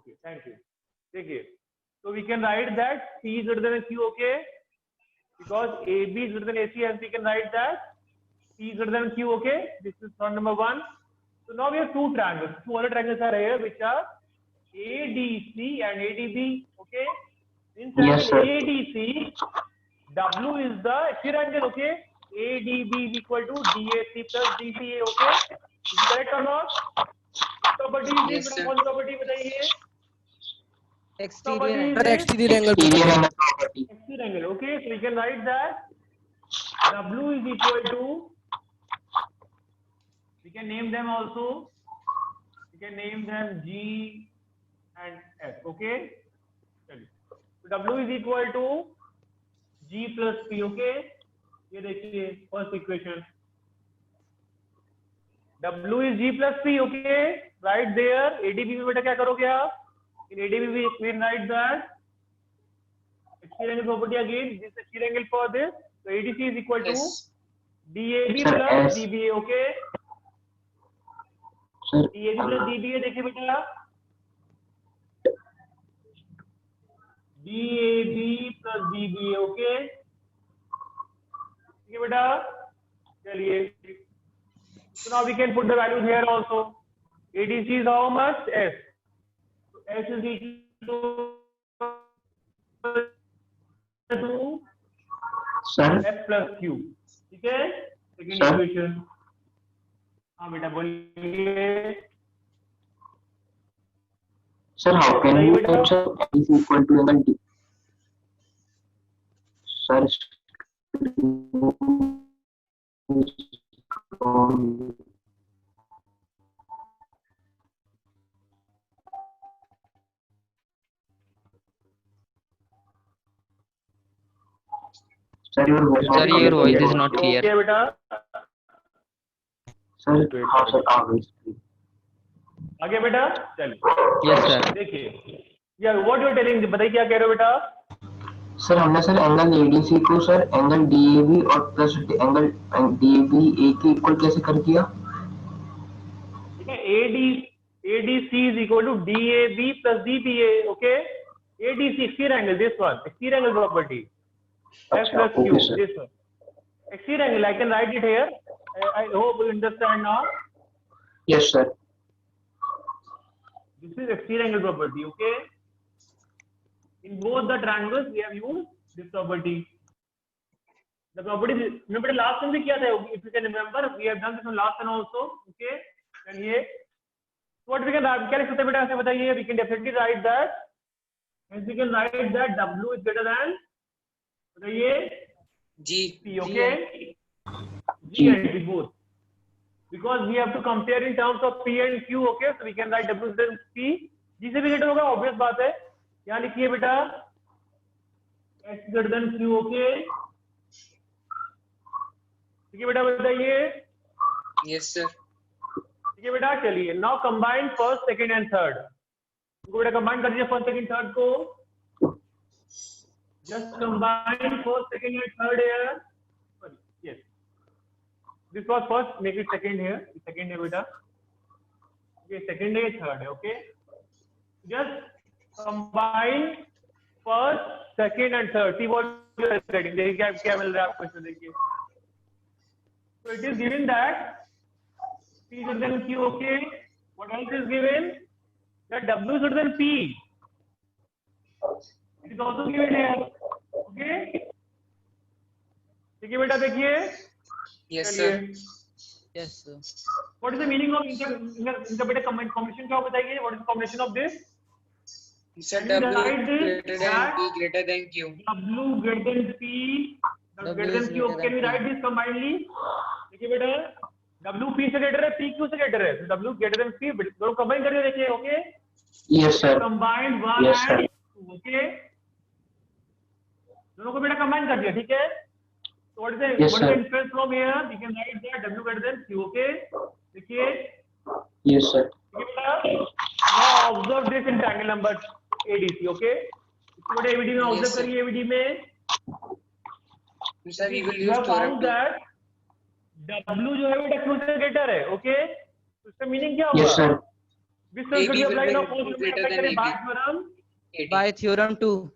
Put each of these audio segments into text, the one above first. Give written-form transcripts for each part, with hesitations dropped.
Okay, thank you. देखिए, so we can write that P is greater than Q, okay? Because AB is greater than AC, and we can write that P is greater than Q, okay? This is point number 1. So now we have two triangles. Two other triangles are here, which are ADC and ADB, okay? In Yes, triangle sir. ADC, W is the triangle, okay? ADB is equal to DAC plus DBA, okay? Is it correct or not? Property is this, Yes, sir. कौन सी property बताइए? Property is Sir, this exterior angle Exterior property. angle property. exterior angle, okay? So we can write that W is equal to, we can name them also, we can name them G and F, okay? So W is equal to G plus P, okay? ये देखिए first equation. W is G plus P, okay? Right there. ADB में बेटा क्या करोगे आप? In ADB we can write that exterior angle property again. This exterior angle for this. So ADC is equal to Yes. DAB Sir, plus S. DBA, okay? Sir, DAB plus DBA देखिए बेटा. DAB plus DBA, okay? ठीक है बेटा. चलिए. So now we can put the values here also. ADC is how much? S. So S is equal to sir, F plus Q. ठीक है? Second Sir. equation. हाँ बेटा बोलिए. sir, how can बताइए you बेटा. write sir is equal to angle D? Sir, sir, your voice Sir, your voice is not Okay clear. बेटा. Sir, हाँ sir, आगे बेटा. चलिए. Yes, sir. देखिए. Yeah, what you are telling? बताइए क्या कह रहे हो बेटा? सर हमने सर एंगल एडीसी को सर एंगल डीएबी और प्लस एंगल डीएबी ए के इक्वल कैसे कर दिया? ठीक है. ADC is equal to DAB plus DBA, okay? ADC exterior angle, this one exterior angle property. F अच्छा, plus Q, okay, sir. this one. Exterior angle, I can write it here. I hope you understand now. Yes, sir. This is exterior angle property, okay? In both the triangles, we have used this property. The property, remember last time we किया था, if you can remember, we have done this on last time also, okay? And here, what we can क्या लिख सकते हैं बेटा ऐसे बताइए? We can definitely write that. And we can write that W is greater than, बताइए, G. P, okay? G and P both. Because we have to compare in terms of P and Q, okay? So we can write W is greater than P. G से भी greater होगा, obvious बात है. यहाँ लिखिए बेटा S greater than Q, okay? ठीक है बेटा बताइए. Yes, sir. ठीक है बेटा. चलिए. Now combine first, second and third. इनको बेटा combine कर दीजिए first, second, third को. Just combine first, second and third here. Sorry. Yes. This was first. Make it second here. Second है बेटा. Okay. Second है, third है. Okay. Just combine first, second and third. See what you are getting. देखिए क्या मिल रहा है आपको इसमें देखिए. So it is given that P is greater than Q. Okay. What else is given? That W is greater than P. It is also given here. Okay. ठीक है बेटा देखिए. Yes, चलिए. sir. Yes, sir. What is the meaning of इनका बेटा combination क्या बताइए? What is the combination of this? Sir, Can you W write this? greater than That P greater than Q. W greater than P, W greater than Q. Can we write this combinedly? देखिए बेटा, W P से greater है, P Q से greater है. So W greater than P, दोनों combine करके देखिए, okay? Yes, sir. Combine one Yes, sir. and two, okay? दोनों को बेटा combine कर दिया, ठीक है? So what is the Yes, what is the sir. inference from here? We can write that W greater than Q, okay? देखिए, Yes, sir. ठीक है बेटा. Now observe this in triangle number ADC, okay? इसको बेटा ABD में observe Yes, sir. करिए ABD में. Sir, we will You use have theorem found 2. that W जो है बेटा Q से greater है, okay? तो इसका मीनिंग क्या हुआ? Yes, sir. Which theorem should AB be will applied be now? First, greater than AB. by theorem. AD. By theorem 2.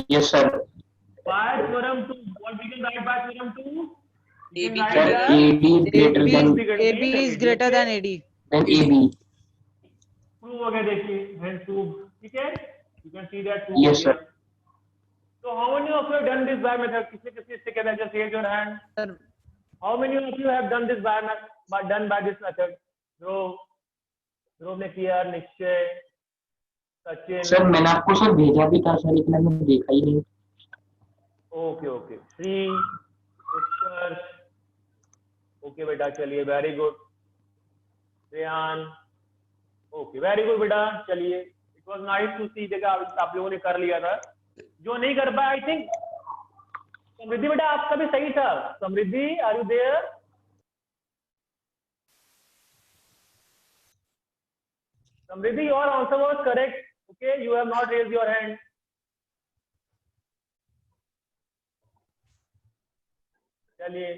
Yes, sir. By theorem 2. What we can write by theorem 2? We can AB write greater Sir, as AD is greater AB than AB is greater than AD. AB. Prove हो गया देखिए hence proof ठीक है you can see that proof Yes, हो sir. गया so how many of you have done this by method किसने किसने इससे कहता है just raise your hand Sir, how many of you have done this by this method ध्रुव ने किया निश्चय सचिन सर मैंने आपको सर भेजा भी था सर, लेकिन मैंने देखा ही नहीं। ओके श्री उत्कर्ष ओके बेटा चलिए very good Rehan okay very good बेटा चलिए इट वाज नाइस टू सी देखा आप लोगों ने कर लिया था जो नहीं कर पाया आई थिंक समृद्धि बेटा आपका भी सही था Samriddhi are you there Samriddhi your answer was correct okay you have not raised your hand चलिए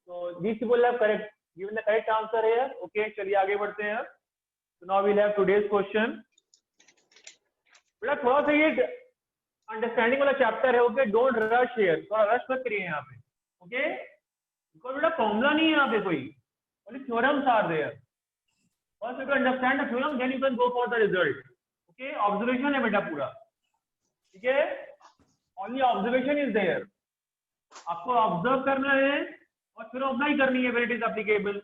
तो these people have correct given the correct answer here okay चलिए आगे बढ़ते हैं so now we'll have today's question बेटा थोड़ा सा ये अंडरस्टैंडिंग वाला चैप्टर है ओके डोंट रश हियर थोड़ा रश मत करिए यहाँ पे ओके बिकॉज़ बेटा फॉर्मूला नहीं है यहाँ पे कोई only theorems are there first you have to understand the theorem then you can go for the result okay observation है बेटा पूरा ठीक है only observation is there आपको ऑब्जर्व करना है और फिर अप्लाई करनी है when it is applicable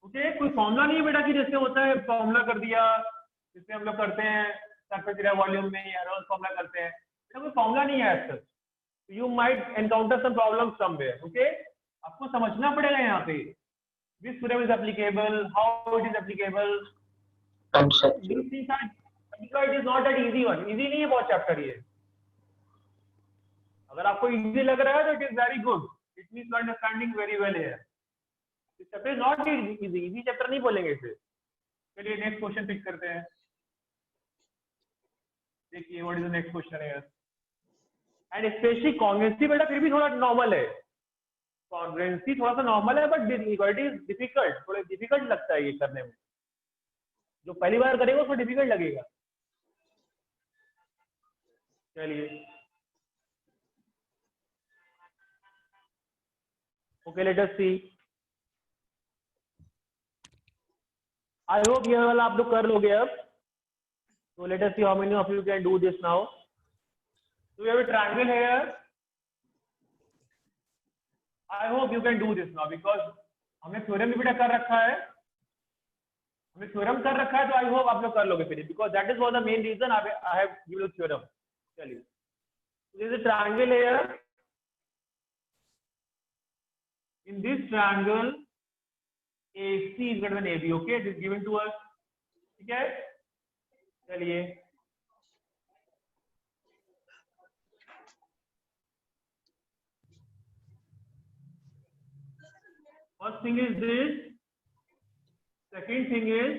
okay कोई फॉर्मूला नहीं है बेटा कि जैसे होता है फॉर्मूला कर दिया जिससे हम लोग करते हैं सरफेस एरिया वॉल्यूम में या रोल्स फॉर्मूला करते हैं बेटा कोई फॉर्मूला नहीं है ऐसा you might encounter some problems somewhere okay आपको समझना पड़ेगा यहाँ पे this theorem is applicable how it is applicable conceptual. It is not that easy one easy नहीं है बहुत चैप्टर ये अगर आपको इजी लग रहा है तो it is very good it means you understanding very well here this chapter is not easy chapter नहीं बोलेंगे इसे चलिए नेक्स्ट क्वेश्चन पिक करते हैं देखिए what is the next question here and specially congruency बेटा फिर भी थोड़ा नॉर्मल है कॉन्ग्रुएंसी थोड़ा सा नॉर्मल है बट इक्वालिटी इज डिफिकल्ट थोड़ा डिफिकल्ट लगता है ये करने में जो पहली बार करेगा उसको डिफिकल्ट लगेगा चलिए okay let us see I hope ये वाला आप लोग कर लोगे अब so let us see how many of you can do this now so we have a triangle here I hope you can do this now because हमने theorem भी बेटा कर रखा है हमने थ्योरम कर रखा है तो I hope आप लोग कर लोगे फिर because that is one of the main reason I have given you theorem चलिए this is a triangle here in this triangle AC is greater than AB okay it is given to us ठीक है चलिए first thing is this second thing is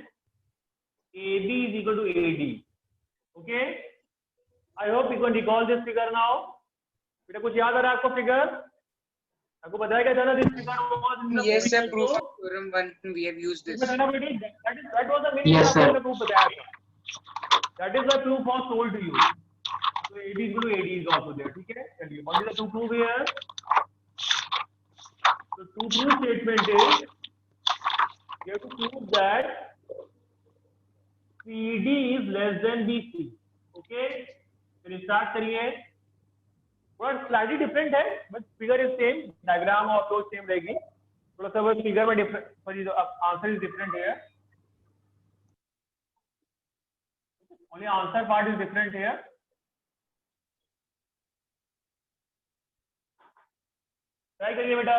AB is equal to AD okay I hope you can recall this figure now बेटा कुछ याद आ रहा है आपको figure आपको बताया क्या था ना this figure Yes, sir. Proof of theorem 1. We have used this. that was the main Yes, sir. proof बताया था that is the proof was told to you so AD is equal to AD is also there ठीक है चलिए what is the to prove here so to prove statement is you have to prove that CD is less than BC okay चलिए start करिए थोड़ा slightly different है but figure is same diagram और approach same रहेगी थोड़ा सा बस figure में डिफरेंट आंसर इज डिफरेंट है only answer part is different है ट्राई करिए बेटा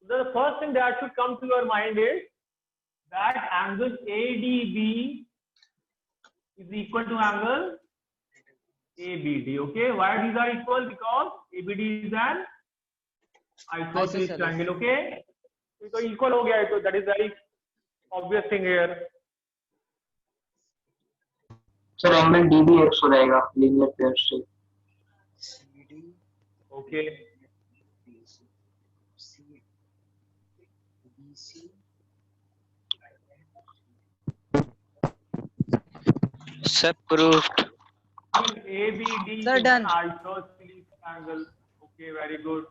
The first thing that should come to your mind is that angle ADB is equal to angle ABD. Okay, why these are equal? Because ABD is an isosceles Isosceles. triangle. Okay, so equal हो गया है, so that is very obvious thing here. Sir angle dB x हो जाएगा linear pair से। CD, Okay, BC, BC, Sir, proved. ABD is Sir, an done. isosceles triangle. Okay, very good.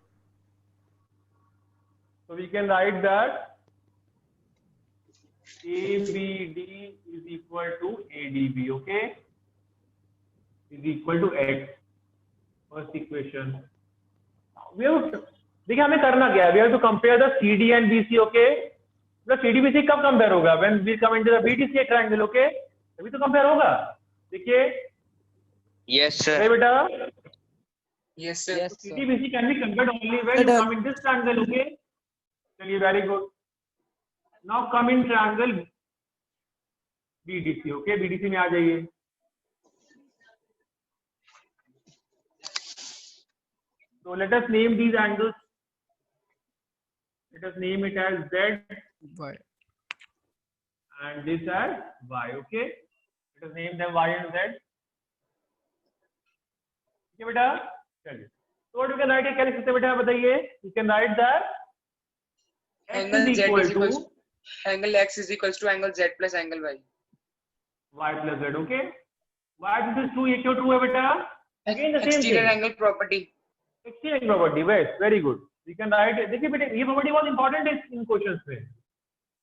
So we can write that ABD is equal to ADB. Okay, is equal to X. First equation. We have देखिए हमें करना क्या है? We have to compare the CD and BC. Okay, the CD BC कब compare होगा? When we come into the BDC triangle. Okay, तभी तो compare होगा. देखिए, Yes, sir. अरे बेटा, yes, sir. Yes, sir. CD BC can be compared only when Sir, you done. come in this triangle. Okay, चलिए, very good. Now come in triangle BDC. Okay, BDC में आ जाइए. So let us name these angles. Let us name it as Z Y. and this as Y. Okay, let us name them Y and Z. Okay, बेटा, चलिए. So what we can write है? क्या लिख सकते हैं बेटा? बताइए. You can write that X Angle is Z equal is to equals angle X is equals to angle Z plus angle Y. Y plus Z. Okay. Why this is true? ये क्यों true है बेटा? Again the same Exterior thing. angle property. Exterior property. Yes, very good. We can write it. देखिए बेटे, ये property was important in questions में.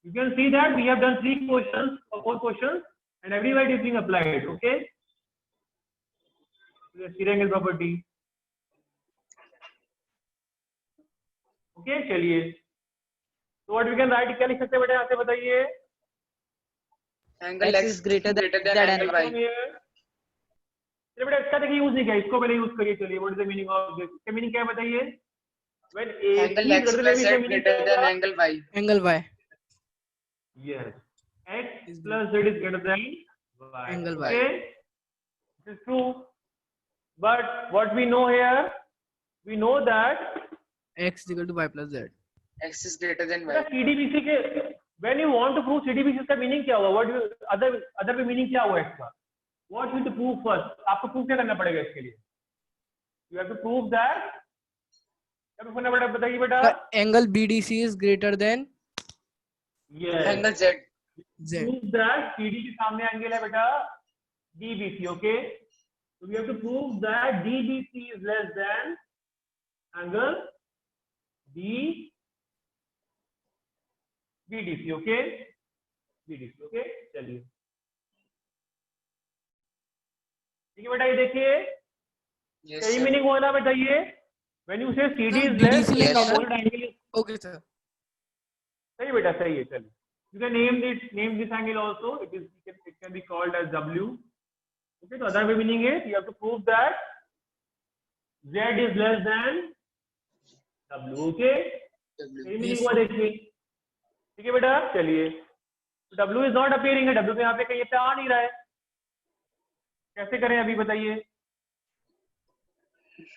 You can see that we have done 3 questions or 4 questions, and everywhere it is being applied. Okay. The exterior angle property. Okay, चलिए. So what we can write? क्या लिख सकते हैं बेटा? यहाँ से बताइए. Angle X is greater than greater than Z angle and Y. चलिए बेटा, इसका देखिए यूज नहीं किया, इसको पहले यूज करिए. चलिए, what is the meaning of this? इसका meaning क्या है बताइए? When Angle AC X greater than plus AB, Z इसका meaning क्या greater than होगा? angle Y. Angle Y. Yes. X plus Z is greater than Y. Angle Y. Okay. This is true. But what we know here, we know that X is equal to Y plus Z. X is greater than Y. CDBC के when you want to prove CDBC का meaning क्या हुआ? What you other में meaning क्या हुआ इसका? What you to prove first? आपको prove क्या करना पड़ेगा इसके लिए? You have to prove that. क्या prove करना पड़ेगा बताइए बेटा? Angle BDC is greater than Yes. Angle Z. Z. Prove that CD के सामने एंगल है बेटा DBC. Okay. So we have to prove that DBC is less than angle BDC. Okay. BDC. Okay. चलिए. ठीक है बेटा, ये देखिए. Yes, सही sir. मीनिंग हुआ ना बेटा ये? When you say CD Sir, is less, BDC Yes, the sir. opposite angle is. Okay, sir. सही बेटा, सही है. चलिए. You can name this angle also. It can be called as W. Okay. So other way meaning is you have to prove that Z is less than W. Okay. सही meaning हुआ देखिए. ठीक है बेटा, चलिए. W is not appearing है. W तो यहाँ पे कहीं पे आ नहीं रहा है. कैसे करें अभी बताइए?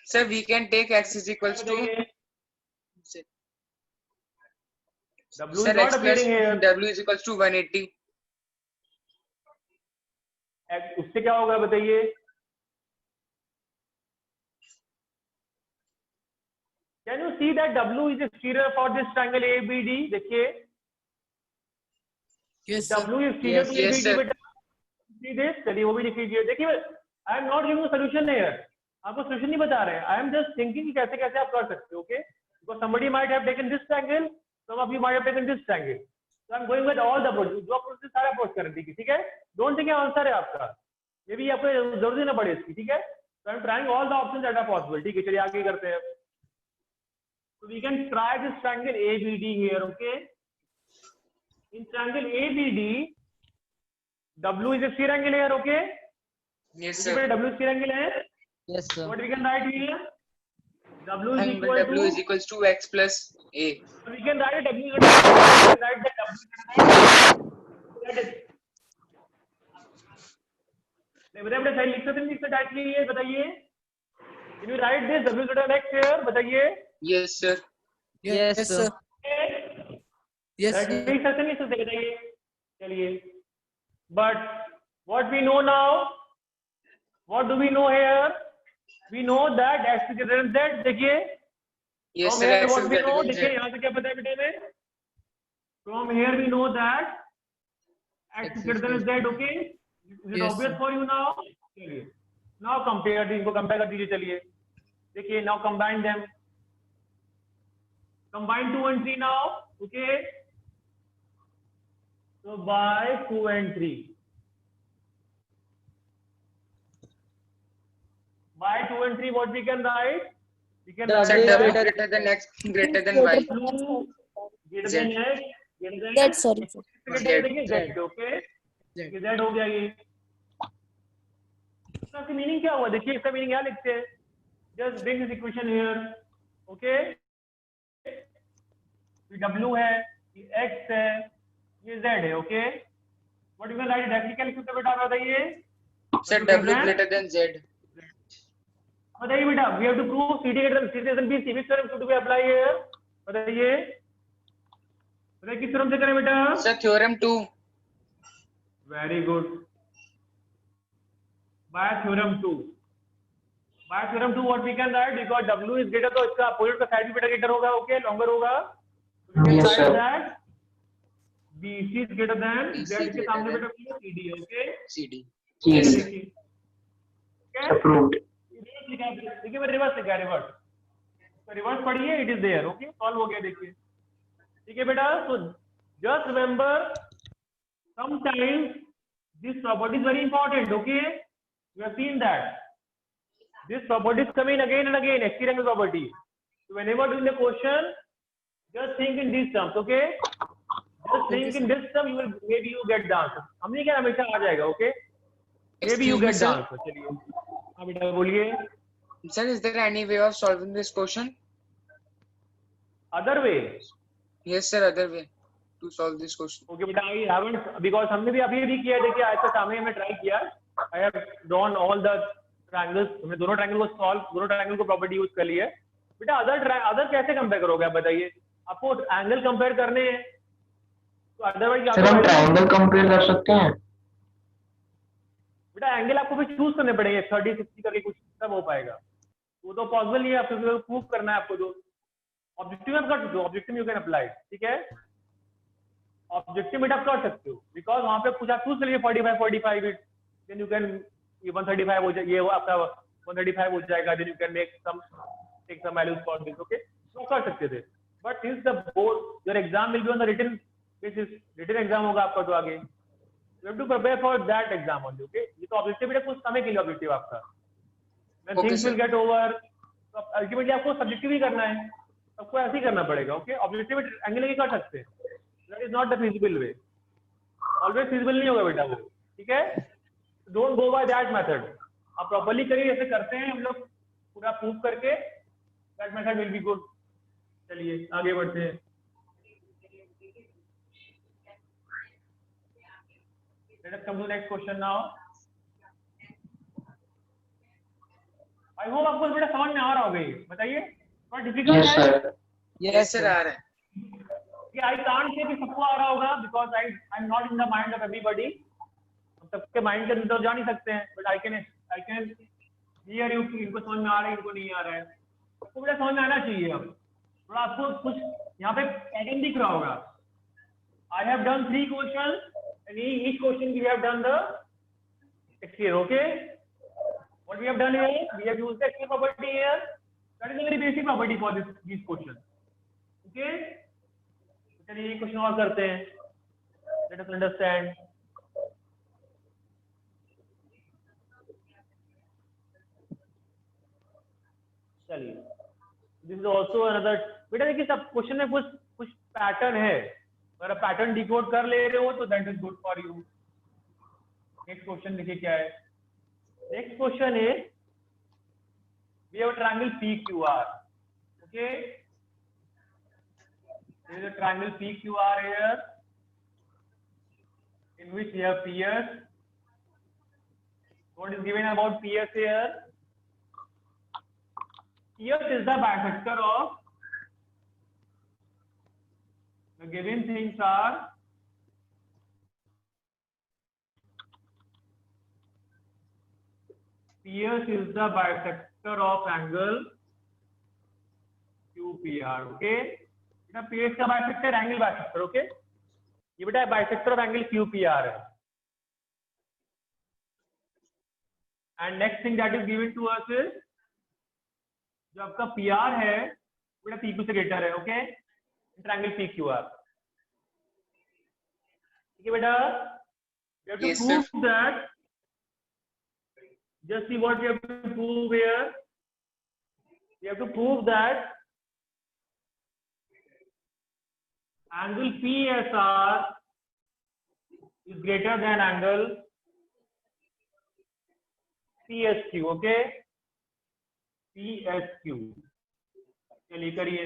Sir, we can take X is equals to बताइए. Z. W is Sir, not X plus appearing here. W is equals to 180. उससे क्या होगा बताइए? Can you see that W is exterior for this triangle ABD? देखिए. Yes, sir. W is exterior to yes, ABD sir. बेटा. See this? चलिए वो भी लिख लीजिए. देखिए, I am not giving a solution here. आपको solution नहीं बता रहे हैं. I am just thinking कि कैसे कैसे आप कर सकते हो. Okay? Because somebody might have taken this triangle, some of you might have taken this triangle. So I am going with all the approaches. जो approaches सारे approach कर रहे हैं. ठीक है? Don't think ये answer है आपका. ये भी आपको जरूरत ही ना पड़े इसकी. ठीक है? So I am trying all the options that are possible. ठीक है? चलिए आगे करते हैं. So we can try this triangle ABD here. Okay? in triangle ABD, W is a sphere angle here, okay? Yes, देखिए sir. बेटा W sphere angle है. Yes, sir. What we can write here? W is Angle equal W to. is equals to x plus a. We can write W is equal to. We can write that W is equal to. बेटा बेटा सही लिख सकते हैं, लिख सकते directly ये बताइए. Can you write this W is equal to x here? बताइए. Yes, sir. Yes, sir. Yes, That sir. लिख सकते नहीं सकते बताइए. चलिए. But what we know now? What do we know here? We know that x is greater than z. देखिए. Yes, From sir. here X what is we greater know? than देखिए z. यहाँ से क्या पता है बेटे में? From here we know that x is greater than z. Okay? Is it Yes, obvious sir. for you now? चलिए. Now compare. इनको compare कर दीजिए चलिए. देखिए now combine them. Combine 2 and 3 now. Okay? So by 2 and 3. By 2 and 3, what we can write? We can W Sir, write is W that greater than x greater than y. blue greater Z. than x greater than Z, sorry, sir. greater than Z. z. Okay? Z. ये z हो गया ये. इसका meaning क्या हुआ? देखिए इसका meaning क्या लिखते हैं? Just bring this equation here. Okay? ये w है, ये x है, ये z है. Okay? What you can write directly क्या लिख सकते हो बेटा बताइए? Sir, W greater than z. बताइए बेटा. We have to prove CD greater than BC. Which theorem should we apply here? बताइए. बताइए किस theorem से करें बेटा? Sir, theorem 2. Very good. By theorem 2. By theorem 2 what we can write? Because W is greater तो इसका opposite का side भी बेटा greater होगा. Okay? Longer होगा. So we can Yes, write sir. that BC is greater than BC Z के greater सामने than बेटा CD. Okay? CD. Yes. देखिए. Okay? Approved. रिवर्स लिखा है. देखिए मैं रिवर्स लिखा है रिवर्स. तो रिवर्स पढ़िए. It is there. Okay? Solve हो गया देखिए. ठीक है बेटा. So just remember sometimes this property is very important. Okay? You have seen that. This property is coming again and again. Exterior angle property. So whenever doing the question, just think in these terms. Okay? Just think in this term. You will maybe you get the answer. हमने क्या हमेशा आ जाएगा. Okay? Maybe you Excuse me, get the sir. answer. चलिए. हाँ बेटा बोलिए. Sir, is there any way of solving this question? Other way. Yes, sir. Other way to solve this question. Okay बेटा. I haven't because हमने भी अभी भी किया. देखिए आज तक सामने हमने ट्राई किया. I have drawn all the triangles. हमने दोनों ट्रायंगल को सॉल्व, दोनों ट्रायंगल को प्रॉपर्टी यूज कर ली है. बेटा अदर कैसे कंपेयर करोगे आप बताइए. आपको एंगल कंपेयर करने हैं तो अदरवाइज सर हम ट्रायंगल कंपेयर कर सकते हैं. बेटा एंगल आपको भी चूज करने पड़ेंगे. 30 60 करके कुछ तब हो पाएगा. वो तो पॉसिबल नहीं है. आपको प्रूव करना है आपको. जो ऑब्जेक्टिव में कर सकते हो. Objective you can apply. ठीक है. ऑब्जेक्टिव में आप कर सकते हो बिकॉज वहां पे कुछ आप चूज करिए 45 45 इट देन यू कैन ये 135 हो जाए. ये आपका 135 हो जाएगा. Then you can make some take some values for this. Okay. तो कर सकते थे. But since the board your exam will be on the written basis. Written exam होगा आपका तो आगे you have to prepare for that exam only. Okay? ये तो ऑब्जेक्टिव बेटा कुछ समय के लिए ऑब्जेक्टिव आपका. When Okay, things sir. will get over, तो अल्टीमेटली आपको सब्जेक्टिव ही करना है. आपको ऐसे ही करना पड़ेगा. ओके. ऑब्जेक्टिव एंगल नहीं कर सकते. That is not the feasible way. Always feasible नहीं होगा बेटा वो. ठीक है. Don't go by that method. आप प्रॉपर्ली करिए. जैसे करते हैं हम लोग पूरा प्रूव करके. That method will be good. चलिए आगे बढ़ते हैं. Let us come to the next question now. I hope आपको बेटा समझ में आ रहा होगा ये. बताइए. थोड़ा डिफिकल्ट Yes, है. sir. Yes, sir. आ रहा है. I can't say कि सबको आ रहा होगा because I'm not in the mind of everybody. हम सबके माइंड के अंदर जा नहीं सकते हैं. But I can hear you कि इनको समझ में आ रहा है, इनको नहीं आ रहा है. सबको बेटा समझ में आना चाहिए. अब थोड़ा आपको कुछ यहाँ पे पैटर्न दिख रहा होगा. I have done 3 questions. And each question we have done the exterior. Okay. What we have done here, we have used the exterior property here. That is a very basic property for these questions. Okay. चलिए ये question और करते हैं. Let us understand. चलिए. This is also another. बेटा देखिए सब question में कुछ पैटर्न है. अगर पैटर्न डिकोड कर ले रहे हो तो that is good for you. Next question देखिए क्या है। Next question is we have a triangle PQR. Okay, there is a triangle PQR here in which we have PS. What is given about PS here? PS is the bisector of the given things are PS is the bisector of angle QPR. Okay, बेटा PS का bisector angle bisector. Okay, ये बेटा bisector of angle QPR है. And next thing that is given to us is जो आपका PR है बेटा PQ से greater है. Okay, triangle PQR. ठीक है बेटा, we have to Yes, sir. prove that. Just see what we have to prove here. We have to prove that angle PSR is greater than angle PSQ. Okay, PSQ. चलिए करिए.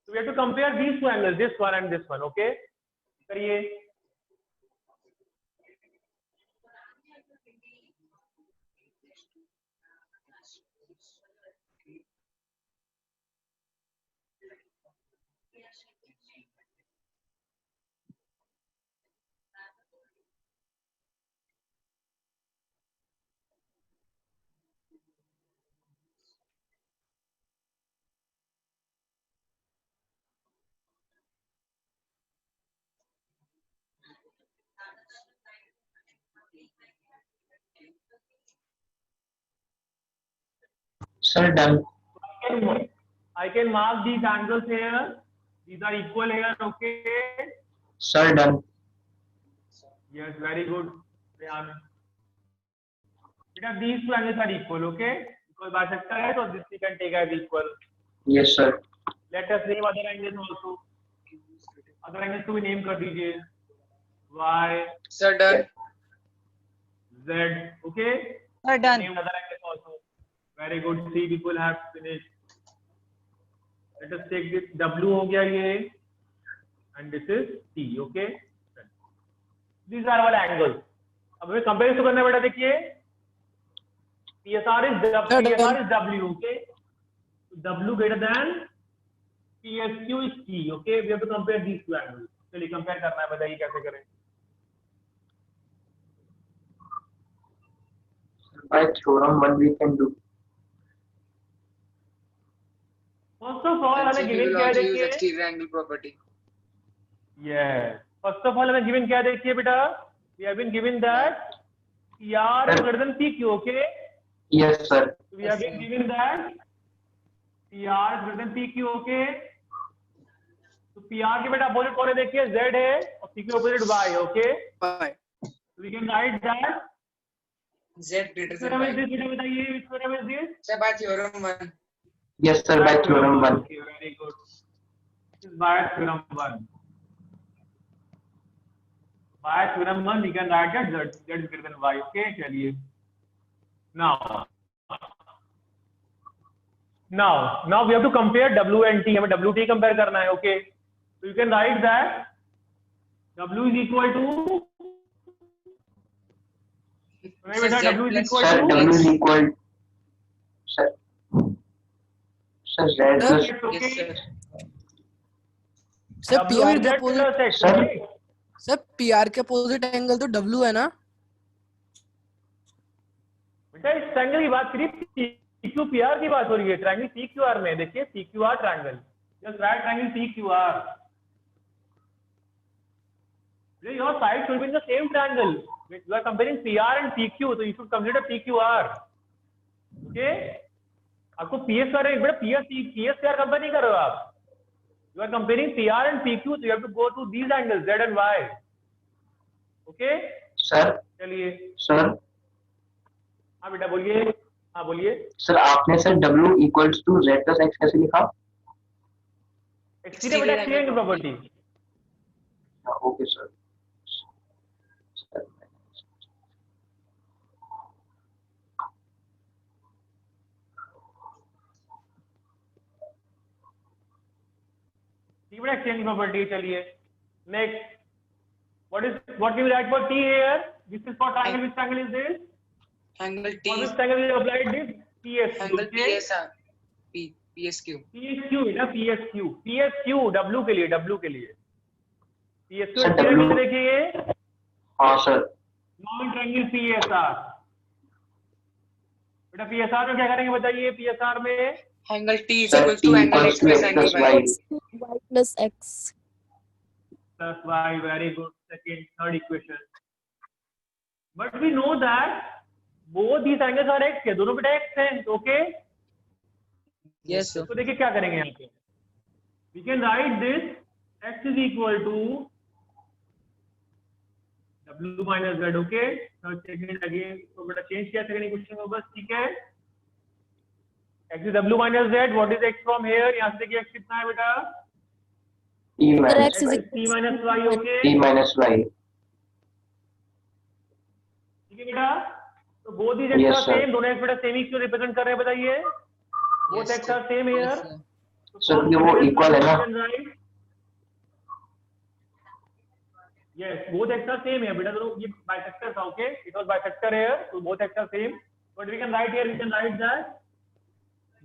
So we have to compare these two angles, this one and this one. Okay, करिए. Sir, done. I can mark these angles here. These are equal here. Okay. Sir, done. Yes, very good. Beta, these two angles are equal. Okay. Because bisector है तो this we can take as equal. Yes, sir. Let us name other angles also. Other angles को भी name कर दीजिए. Y, Sir, done. Z. Okay. Sir, done. Name other angles also. Very good. 3 people have finished. Let us take this. W हो गया ये. And this is T. Okay. These are our angles. अब हमें comparison करना है बेटा. देखिए PSR is W. Okay. W greater than PSQ is T. Okay. We have to compare these two angles. चलिए कंपेयर करना है, बताइए कैसे करें. By theorem 1 we can do. First of all And so हमें we given will क्या है also use देखिए. exterior angle property. Yes. First of all हमें given क्या देखिए बेटा. We have been given that PR is greater than PQ. Okay. Yes, sir. We have been given that PR is greater than PQ. Okay. तो PR के बेटा opposite कौन है देखिए, Z है और PQ अपोजिट Y है. Okay. Why? We can write that. Z greater Which than theorem is Y. this? बेटा बताइए which theorem is this? Sir, by theorem 1. Yes, sir. By theorem 1. Okay, very good. This is by theorem 1. By theorem 1 we can write that Z is greater than Y. Okay. चलिए. Now we have to compare W and T. हमें W T compare करना है. Okay. So you can write that W is equal to. नहीं बेटा, Z W is plus equal Sir, to. W is equal. Sir. Sir, Z plus. It's okay. Yes, sir. Sir W PR is के Z opposite plus X. Sir. Okay. Sir PR के opposite angle तो W है ना. बेटा इस triangle की बात करिए. PQPR की बात हो रही है. ट्रायंगल PQR में देखिए PQR triangle. Just right triangle PQR. Your side should be in the same triangle. You are comparing PR and PQ, so you should consider PQR. Okay? आपको PS कर रहे हैं बेटा, PS PR कंपेयर नहीं कर रहे हो आप. You are comparing PR and PQ, so you have to go to these angles Z and Y. Okay? Sir. चलिए. Sir. हाँ बेटा बोलिए. हाँ बोलिए. सर आपने sir W equals to Z plus X कैसे लिखा? एक्सटीरियर बेटा एक्सटीरियर की प्रॉपर्टी ओके सर। ठीक है एक्सटीरियर की प्रॉपर्टी। चलिए next, what can we write for T here? This is for triangle. Which triangle is this? Angle For T. which triangle we applied this? PSQ. Angle okay? PSR. PSQ. PSQ है ना, PSQ, PSQ W के लिए, W के लिए PSQ sir, exterior W के देखिए ये हाँ सर। Non triangle PSR। बेटा PSR में क्या करेंगे बताइए, PSR में Angle T is Sir, equal T to angle equals X to plus X angle plus Y. Y. Y plus X. plus Y, very good. Second, third equation. But we know that both these angles are X है, दोनों बेटा X हैं, okay? Yes, sir. तो देखिए क्या करेंगे यहाँ पे, we can write this X is equal to W minus Z, okay? Now second again, तो बेटा change किया second equation को बस, ठीक है? X is W minus Z, what is X from here? यहाँ से देखिए X कितना है बेटा? T Sir, minus X is Y. T minus Y, okay? T minus Y. ठीक है बेटा, तो both these X Yes, are sir. same, दोनों X बेटा same ही क्यों represent कर रहे हैं बताइए? Both Yes, X sir. are same here. Yes, sir. So Sir, from ये वो second equal है ना? you can write- Yes, both X are same here बेटा, तो ये bisector था, okay? It was bisector here, so both X are same. But we can write here, we can write that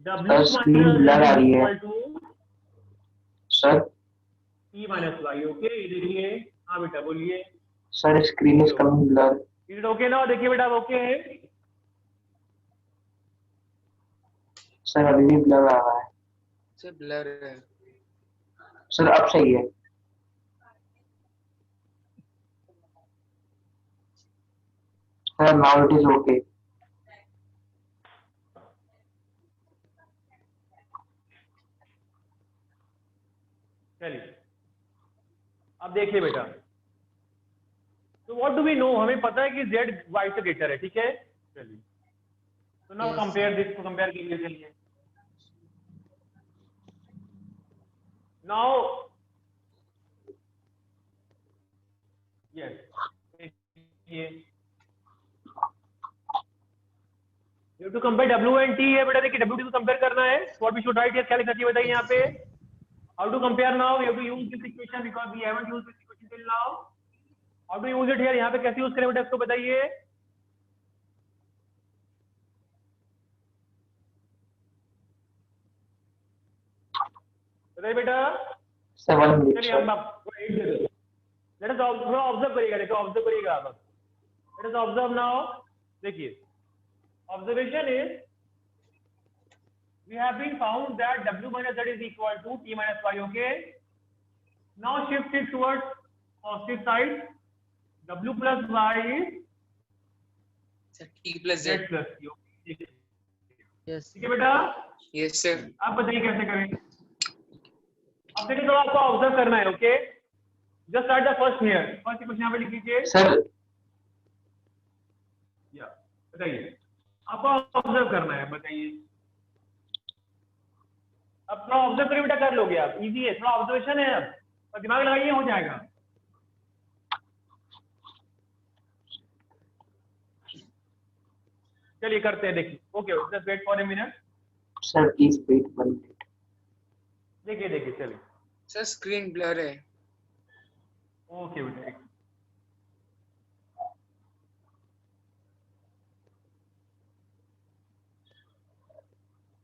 W Sir, screen minus blur Z uh is रही है। equal to sir T minus Y, okay? ये देखिए, हाँ बेटा बोलिए, sir screen is coming blur. is it okay now? देखिए बेटा okay है, सर अभी भी ब्लर आ रहा है। से blur है। सर अब सही है। Sir now it is okay. चलिए अब देखिए बेटा, तो व्हाट डू वी नो, हमें पता है कि Z Y से ग्रेटर है, ठीक है? चलिए तो नाउ Yes. कंपेयर दिस, को कंपेयर कीजिए। चलिए नाउ यस, ये you to compare W and T है बेटा, देखिए W T को कंपेयर करना है, what we should write here, क्या लिखना चाहिए बताइए यहाँ पे, how to compare now, we have to use this equation because we haven't used this equation till now, how to use it here, यहाँ पे कैसे यूज करें बेटा इसको बताइए। बताइए बेटा, 7 मिनट चलिए सर। हम आपको एक दे देते हैं। लेट अस थोड़ा ऑब्जर्व करिएगा, देखो ऑब्जर्व करिएगा आप, लेट अस ऑब्जर्व नाउ। देखिए observation is we have been found that W minus Z is equal to T minus Y, okay? Now shift it towards positive side, W plus Y is Sir, T plus Z Z. plus T, ठीक है? Yes. ठीक है बेटा, Yes, sir. आप बताइए कैसे करें। अब देखिए थोड़ा आपको ऑब्जर्व करना है, okay? Just right the first here, first question यहाँ पे लिख लीजिए। सर या बताइए, आपको ऑब्जर्व करना है, बताइए। अब थोड़ा ऑब्जर्व करिए बेटा, कर लोगे आप, इजी है, थोड़ा ऑब्जर्वेशन है, अब और दिमाग लगाइए, हो जाएगा। चलिए करते हैं, देखिए। Okay, just wait for a minute. Sir please wait 1 minute. देखिए देखिए, चलिए। Sir, screen blur है। ओके बेटा,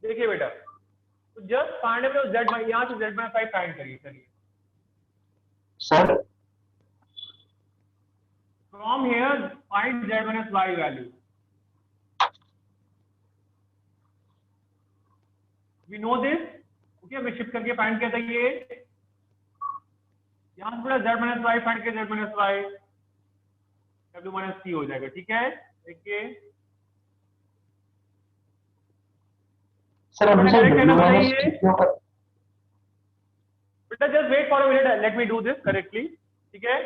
देखिए बेटा, तो just find out Z minus, यहाँ से Z माइनस 5 फाइंड करिए। चलिए sir from here find Z minus Y value. We know this, okay? हमने शिफ्ट करके फाइंड किया था ये, यहाँ से पूरा Z माइनस Y फाइंड किया, Z minus Y W minus T हो जाएगा, ठीक है? देखिए सर हमने सर W माइनस T क्यों कर। बेटा just wait for a minute, let me do this correctly, ठीक है?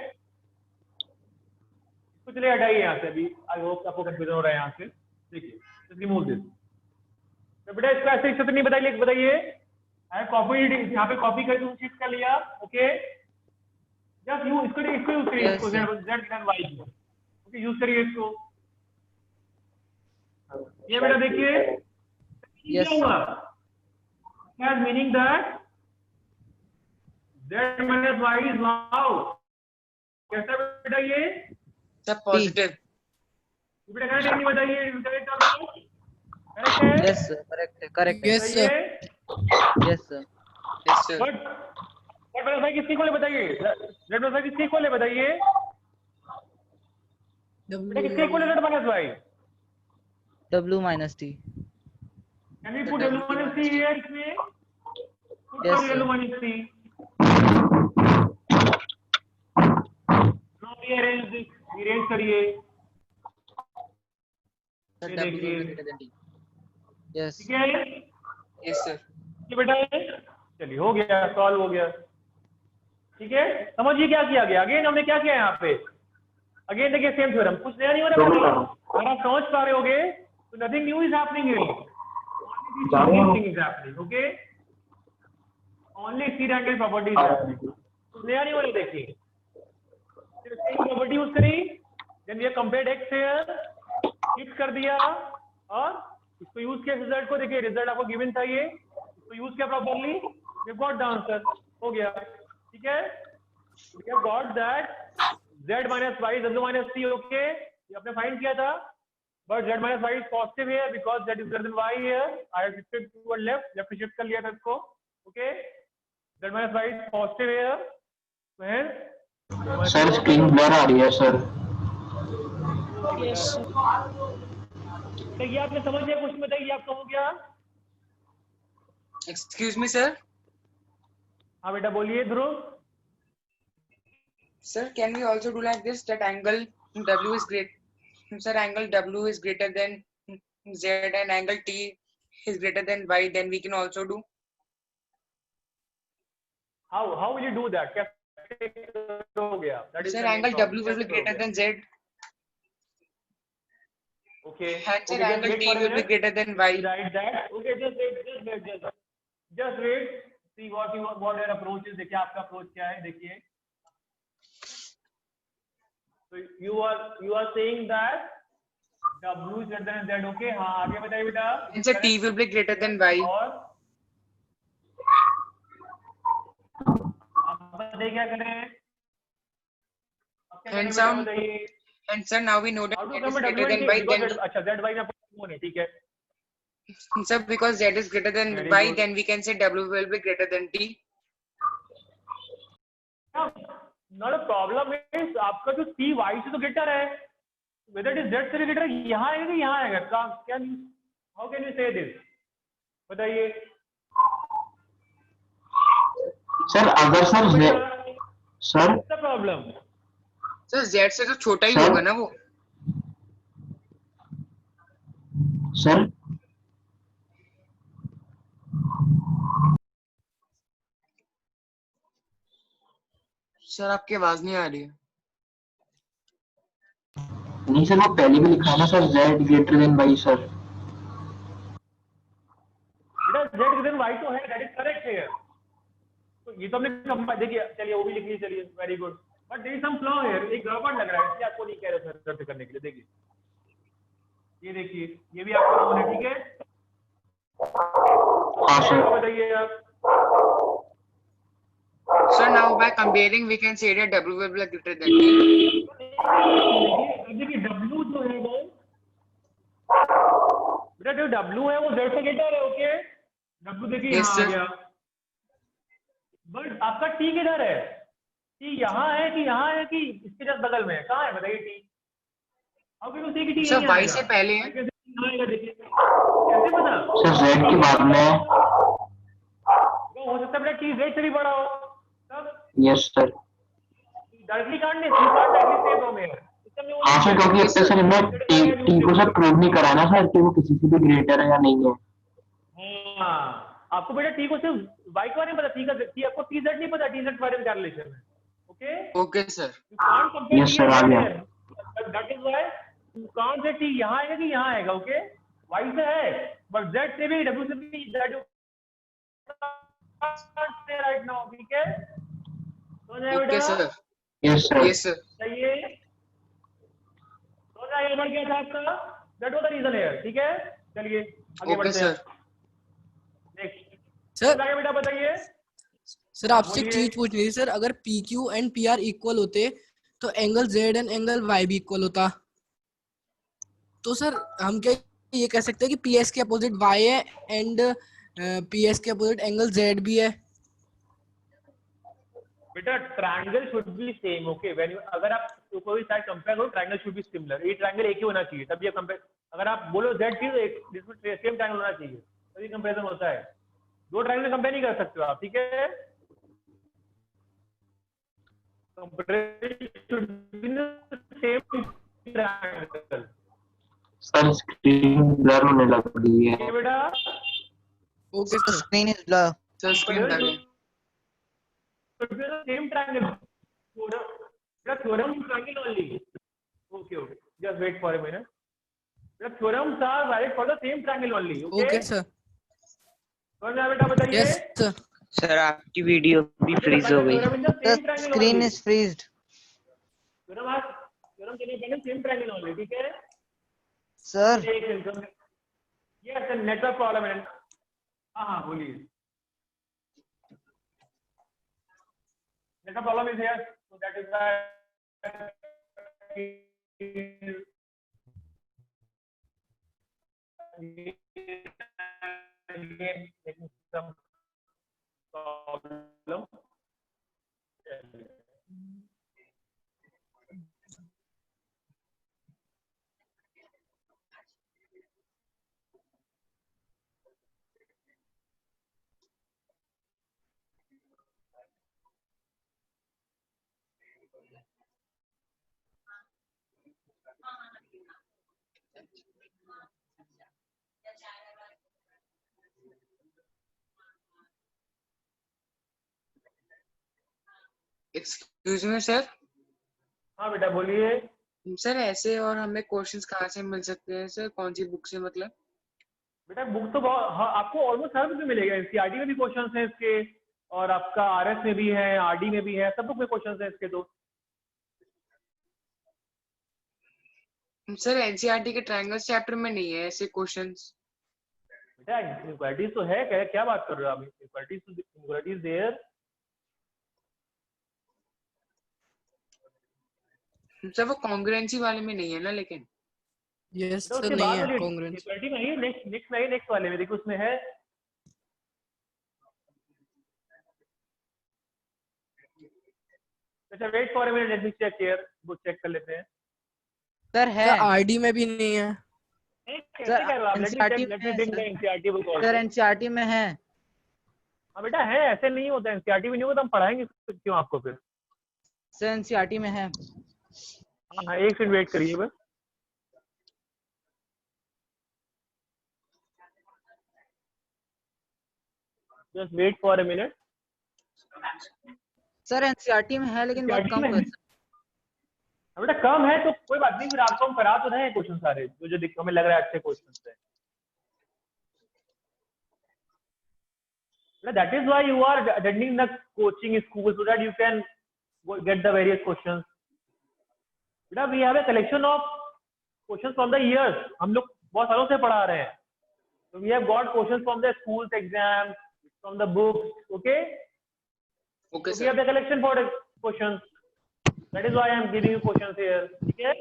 कुछ नहीं, हटाइए यहाँ से अभी, आई होप आपको कंफ्यूजन हो रहा है यहाँ से। देखिए जस्ट रिमूव दिस। तो बेटा इसको ऐसे स्थिति नहीं बताइए, बताइए आई कॉपी, यहाँ पे कॉपी करके शिफ्ट कर लिया, ओके। जस्ट यू इसको यूज करिए, Yes, इसको sir. z and y को, ओके, यूज करिए इसको। ये बेटा देखिए Yes, क्या हुआ, has meaning that z minus y is now कैसा बेटा ये Sir, positive. बेटा करेक्ट नहीं बताइए, करेक्ट आपको करेक्ट है? Yes, sir. Correct. Yes, sir. बताइए। Yes, sir. Yes, sir. But but किसकी इक्वल है बताइए, z minus y किसकी इक्वल है बताइए, बेटा किसकी इक्वल है z minus y? W minus T. Can we put w minus c here इसमें? Put Yes, w sir. minus c. Now rearrange this, rearrange करिए, Sir, ये W will देखिए, be greater than T. Yes. ठीक है Yes, sir. ये बेटा, चलिए हो गया, सॉल्व हो गया, ठीक है। समझिए क्या किया गया, अगेन हमने क्या किया यहाँ पे, अगेन देखिए सेम थ्योरम, कुछ नया नहीं हो रहा है, अगर आप समझ पा रहे होगे तो nothing new is happening here, thing is happening, okay, only C Randall property is happening, कुछ नया नहीं हो रहा, देखिए सिर्फ सेम प्रॉपर्टी यूज करी, then we have compared X here, fix कर दिया और इसको यूज किया, रिजल्ट को देखिए, रिजल्ट आपको गिवन था, ये इसको यूज किया properly, we have got the answer, हो गया, ठीक है, we have got that z minus y w minus c, okay, ये आपने फाइंड किया था, but z minus y is positive here because z is greater than y here, I have shifted toward left पे shift कर लिया था इसको, okay, z minus y is positive here, तो है सर स्क्रीन ब्लर आ रही है सर। देखिए आपने समझ लिया, क्वेश्चन बताइए आपका हो गया, Excuse me, sir. हाँ बेटा बोलिए ध्रुव। Sir, can we also do like this? That angle W is great. Sir, angle W is greater than Z and angle T is greater than Y. Then we can also do. How will you do that? कैसे हो गया? That is Sir, the main angle problem. W will be कैसे greater हो than Z. गया? Okay. And sir, Okay, just angle wait T for a will be minute. greater than Y. Write that. Okay, just wait. See what your approach is. देखिए आपका approach क्या है? देखिए. So you are saying that W is greater than Z. Okay. हाँ आगे बताइए बेटा. And sir, T will be greater than Y. और अब बताइए क्या करें? And some. And sir, now we know that Z is greater than Y. Then अच्छा Z Y में वो नहीं, ठीक है. sir, because Z is greater than Very Y, good. then we can say W will be greater than T. Not a problem is आपका जो C Y से तो greater है, whether it is Z से greater यहाँ आएगा कि यहाँ आएगा, how can you say this? बताइए. सर अगर sir the problem. Sir, Z से तो छोटा ही Sir? होगा ना वो. सर सर आपकी आवाज नहीं आ रही है. नहीं सर, वो पहले भी लिखा है ना sir, Z greater than Y sir. बेटा Z greater than Y तो है, that is correct here. तो ये तो हमने देखिए, चलिए वो भी लिख लीजिए, चलिए very good, but there is some flaw here, एक गड़बड़ लग रहा है, इसलिए आपको नहीं कह रहे सर रद्द करने के लिए. देखिए ये देखिए, ये भी आपका रोल है, ठीक है. हाँ सर। बताइए आप. Sir, now by comparing, we can say that W will be greater than T. देखिए W जो है वो, बेटा जो W है वो Z से ग्रेटर है, ओके. W देखिए Yes, यहाँ आ sir. गया, बट आपका T किधर है? T यहाँ है कि यहाँ है कि इसके जस्ट बगल में है, कहाँ है बताइए T? How can you say कि T Sir, यहीं Y आएगा? से पहले है. कैसे आएगा देखिए, कैसे पता? सर Z के बाद में। हो सकता है बेटा T Z से भी बड़ा हो, तब यस सर। डायरेक्टली काट नहीं, C काट डायरेक्टली सेव हो में है. हाँ सर, क्योंकि अब तक सर हमने टी को सर प्रूव नहीं करा ना सर कि वो किसी से भी ग्रेटर है या नहीं है। हाँ, आपको बेटा T को सिर्फ Y के बारे में पता, T आपको TZ नहीं पता, TZ के बारे में क्या रिलेशन है, okay. Okay, sir. You can't compare Yes, T sir, and आ Z गया। here. That is why you can't say T यहाँ आएगा कि यहाँ आएगा, ओके. Y से है, but Z से भी W से भी Z से राइट नाउ, ठीक है? समझ आया ओके बेटा? Sir, yes sir. Yes sir, चाहिए समझ आया बढ़ गया था आपका? That was the reason here, ठीक है? चलिए आगे ओके बढ़ते हैं। सर। नेक्स्ट सर आगे बेटा बताइए। सर आपसे एक बोलिए। चीज पूछनी थी सर, अगर P Q and P R equal होते तो angle Z and angle Y भी इक्वल होता। तो सर हम क्या ये कह सकते हैं कि पी एस के अपोजिट वाई है एंड पी एस के अपोजिट एंगल जेड भी है? बेटा triangle should be same, okay? When you अगर आप कोई साइड कंपेयर करो, ट्रायंगल शुड बी सिमिलर। ये ट्रायंगल एक ही होना चाहिए तब ये कंपेयर। अगर आप बोलो जेड थी तो एक सेम ट्रायंगल होना चाहिए तभी कंपैरिजन होता है। दो ट्रायंगल कंपेयर नहीं कर सकते हो आप, ठीक है? Comparison should be same triangle. Sir screen blur होने लग गई है। ये बेटा okay The sir. screen is blur. Sir screen डाल सेम ट्रायंगल बेटा, theorem triangle only. Okay okay, just wait for a minute. The theorems are valid for the same triangle only. Okay? Okay sir. कौन है बेटा बताइए? Yes sir. Sir आपकी video भी freeze हो गई। Theorem in the The same triangle screen only. is freezed. Theorem के लिए पहले same triangle only, ठीक है? Sir, एक second. Yes, the network problem है। हाँ बोलिए। Network problem is here, so that is why again making some problem. Excuse me sir. हाँ बेटा बोलिए। सर ऐसे और हमें क्वेश्चंस कहाँ से मिल सकते हैं सर, कौन सी बुक से मतलब? बेटा बुक तो बहुत, हाँ, आपको ऑलमोस्ट हर बुक में मिलेगा। एनसीईआरटी में भी क्वेश्चंस हैं इसके, और आपका आरएस में भी है, आरडी में भी है, सब बुक में क्वेश्चंस हैं इसके। तो सर एनसीईआरटी के ट्रायंगल्स चैप्टर में नहीं है ऐसे क्वेश्चंस। बेटा इक्वालिटीज तो है, क्या बात कर रहे हो आप? Equalities there. सर वो कॉन्ग्रुएंसी वाले में नहीं है ना लेकिन। यस तो सर उसके नहीं बाद है वाली कॉन्ग्रुएंस। इक्वालिटी में ही नेक्स्ट वाले में देखो, उसमें है। अच्छा wait for a minute, let me check here, book check कर लेते हैं। sir सर है। आरडी में भी नहीं है। कैसे Sir कह रहे हो आप? NCERT लेट में मी है bring the sir. NCERT book Sir also. NCERT में है। हाँ बेटा है, ऐसे नहीं होता। एनसीईआरटी में नहीं होता, हम पढ़ाएंगे क्यों आपको फिर? Sir NCERT में है। हाँ एक सेकंड वेट करिए बस। Just wait for a minute. Sir NCERT में है लेकिन बहुत एनसीईआरटी कम में क्वेश्चन। बेटा कम है तो कोई बात नहीं, फिर आपको हम करा तो रहे हैं क्वेश्चन सारे जो जो हमें लग रहा है अच्छे क्वेश्चन है। That is why you are attending the coaching school, so that you can get the various questions. बेटा we have a collection of questions from the years. हम लोग बहुत सालों से पढ़ा रहे हैं, so we have got questions from the schools exams, from the books. Okay, okay so we have sir. the collection for the questions. That is why I am giving you questions here. ठीक है?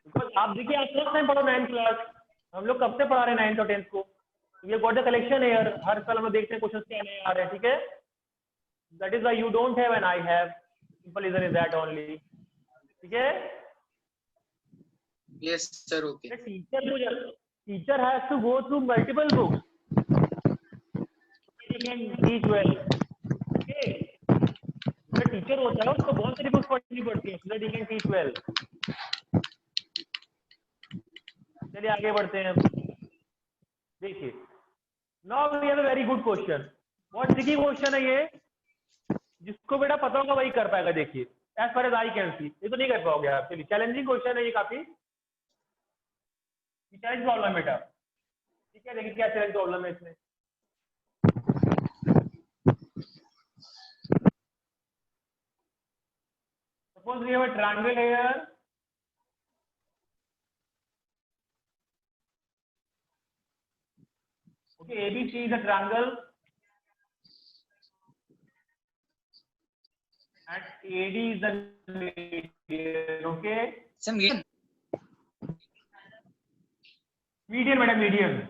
Because आप देखिए, आप first time पढ़ो 9th class, हम लोग कब से पढ़ा रहे हैं 9th और 10th को। We have got the collection here. हर साल हम लोग देखते हैं क्वेश्चंस क्या नए आ रहे हैं, ठीक है? That is why you don't have and I have. Simple reason is that only. ठीक है? Yes sir okay. Teacher has to go through multiple books. He can teach well. Okay? जो टीचर होता है उसको बहुत सारी बुक्स पढ़नी पड़ती है, so that he can teach well. चलिए आगे बढ़ते हैं। देखिए, now we have a very good question. बहुत tricky question है ये, जिसको बेटा पता होगा वही कर पाएगा। देखिए, as far as I can see, ये तो नहीं कर पाओगे आप। चलिए चैलेंजिंग क्वेश्चन है ये, काफी चैलेंज प्रॉब्लम बेटा। ठीक है, देखिए क्या चैलेंज प्रॉब्लम है इसमें। Suppose we have a triangle here, okay, ABC is a triangle and AD is the median, okay? Some median. Median, madam, median.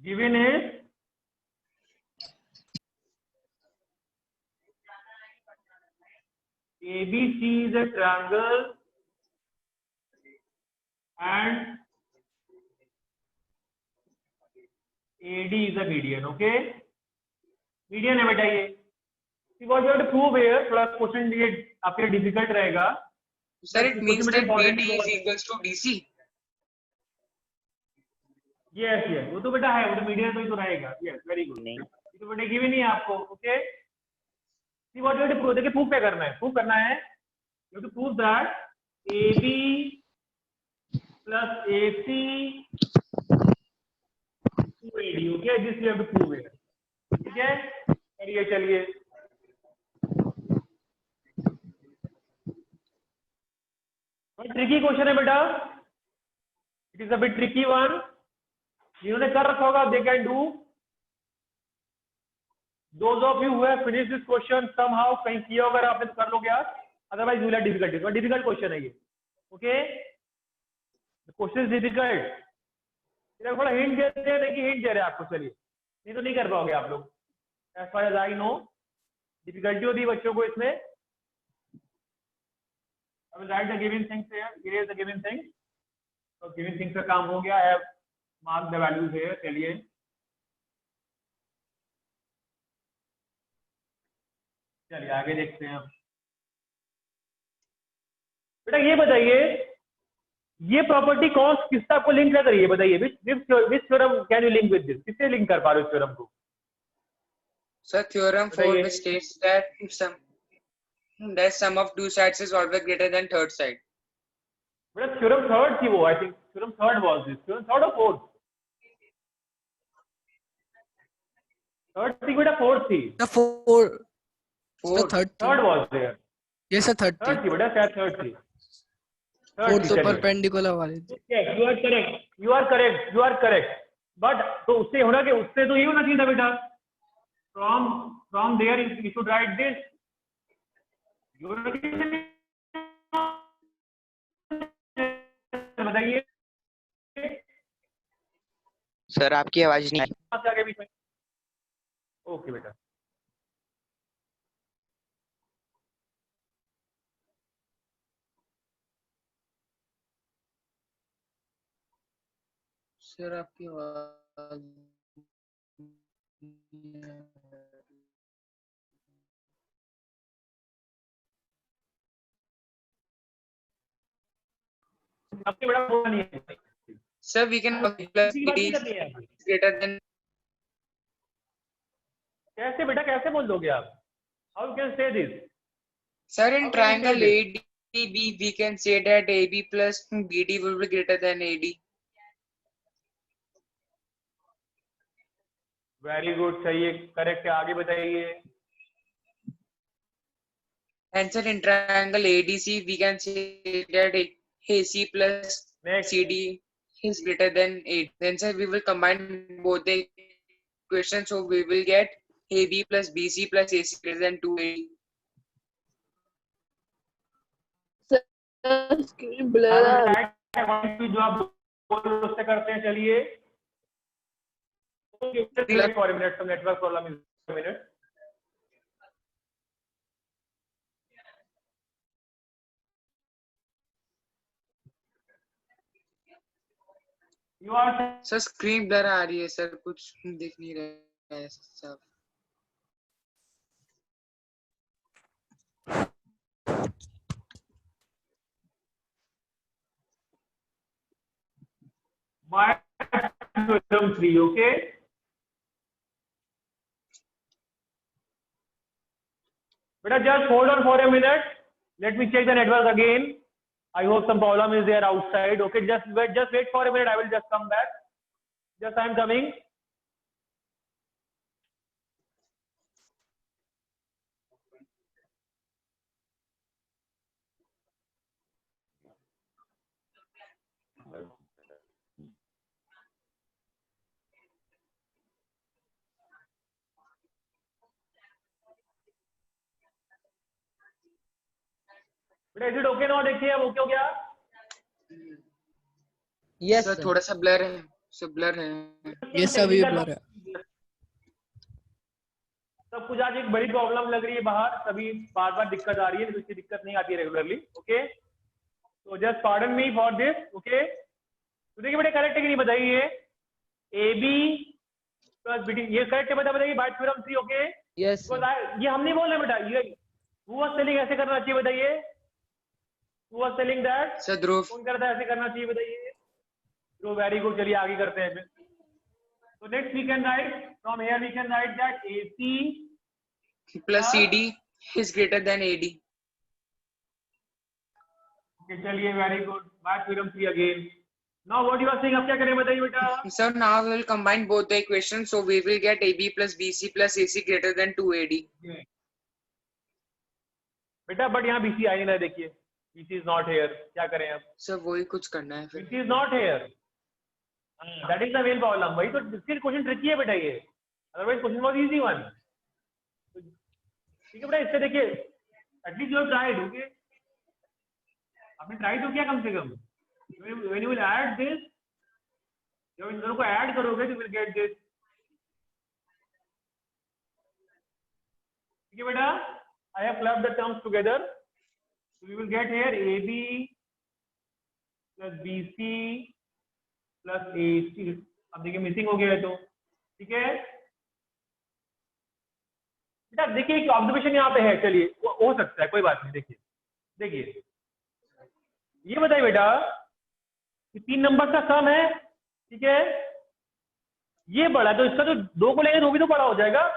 Given is ABC is a triangle and AD is a median, okay? Median है बेटा ये। Because you have to prove here, थोड़ा question ये आपके लिए difficult रहेगा। Sir, it means that BD is equals to DC. Yes, yes, वो तो बेटा है, वो तो मीडियन तो ही तो रहेगा। Yes, very good. नहीं ये तो बेटा गिवन ही है आपको, okay? See what you have to prove, देखिए प्रूफ क्या करना है? प्रूफ करना है, you have to prove that AB plus AC to AD, okay? This you have to prove here, ठीक है? करिए चलिए। ट्रिकी क्वेश्चन है बेटा, it is a bit tricky one. जिन्होंने कर रखा होगा they can do, those of you who have finished this question somehow, कहीं किया अगर आपने तो कर लोगे आप, otherwise you will have difficulties. But difficult question है ये, okay? The question is difficult. थोड़ा हिंट देते हैं, देखिए हिंट दे रहे हैं आपको, चलिए नहीं तो नहीं कर पाओगे आप लोग। As far as I know difficulty होती है बच्चों को इसमें। I will write the given things here. Here is the given things. So given things का काम हो गया। I have marked the values here. चलिए चलिए आगे देखते हैं। बेटा ये बताइए, ये प्रॉपर्टी कौन किससे आपको लिंक कर रही है, बताइए। which theorem can you link with this? किससे लिंक कर पा रहे हो इस थ्योरम को? Sir, theorem 4 बताइए। which states that sum of two sides is always greater than third side. बेटा थ्योरम थर्ड थी वो, I think theorem third was this. Theorem third और फोर्थ? थर्ड थी बेटा, फोर्थ थी। The four. The Fourth. third. Third was there. Yes, sir, third 30. थी बेटा, शायद थर्ड थी। थर्ड Fourth थी, तो चलिए। perpendicular वाली थी। Yes, you are correct. You are correct. You are correct. But तो उससे होना कि उससे तो ये होना चाहिए था बेटा। From there you should write this. बताइए। सर आपकी आवाज नहीं आई। आगे बीच में। ओके बेटा। Sir, आपकी आवाज आपके बेटा बोला नहीं है। Sir, we can plus किसी की बात BD नहीं is करनी है आपकी। greater than. कैसे बेटा, कैसे बोल दोगे आप? How you can say this? Sir, How in can you triangle say this? ADB, we can say that AB plus BD will be greater than AD. Very good, सही है, करेक्ट है। आगे बताइए। And sir, in triangle ADC, we can say that AC plus next. CD is greater than 8. Then sir, we will combine both the equations, so we will get AB plus BC plus AC greater than 280. Screen blur आ रही है। जो आप बोल रहे हो उससे करते हैं, चलिए। For minute, network problem is minute. You are sir screen blur आ रही है सर, कुछ दिख नहीं रहा है सब। my theorem 3, okay? Beta, just hold on for a minute. Let me check the network again. I hope some problem is there outside. Okay, just wait for a minute. I will just come back. Just I am coming. Is it okay now? देखिए अब okay हो गया? Yes, sir sir. थोड़ा सा blur है, sir blur है। Yes, sir, अभी blur है। सब कुछ आज एक बड़ी प्रॉब्लम लग रही है बाहर, सभी बार बार दिक्कत आ रही है, इसकी दिक्कत नहीं आती है रेगुलरली। ओके, तो just pardon me for this. Okay, तो देखिए बेटे करेक्ट है कि नहीं बताइए? A B plus B D, ये करेक्ट है? बताइए by theorem 3। Okay, Yes, sir. ये हम नहीं बोल रहे बेटा, ये हु वाज टेलिंग ऐसे करना चाहिए बताइए? Who was telling that? Sir Dhruv. कौन कहता है ऐसे करना चाहिए बताइए? तो वेरी गुड, चलिए आगे करते हैं फिर। So next we can write, from here we can write that AC plus CD is greater than AD। Okay, चलिए very good, by theorem 3 again। Now what you are saying, अब क्या करें बताइए बेटा? Sir, now we will combine both the equations, so we will get AB plus BC plus AC greater than 2AD। बेटा but यहाँ BC आई ना, देखिए BC is not here, क्या करें अब? सर वही कुछ करना है फिर। BC is not here, that is the main problem। वही तो इसके क्वेश्चन ट्रिकी है बेटा ये, otherwise question was easy one। ठीक है बेटा, इससे देखिए at least you have tried। Okay, आपने ट्राई तो किया कम से कम। when you will add this, जब इन दोनों को ऐड करोगे तो विल गेट दिस। ठीक है बेटा, I have clubbed the terms together, so we will get here AB plus BC plus AC। अब देखिए मिसिंग हो गया है तो ठीक है बेटा। देखिए एक ऑब्जर्वेशन यहाँ पे है, चलिए हो सकता है, कोई बात नहीं। देखिए देखिए ये बताइए बेटा कि 3 नंबर का सम है, ठीक है, ये बड़ा, तो इसका तो 2 को लेंगे तो भी तो बड़ा हो जाएगा।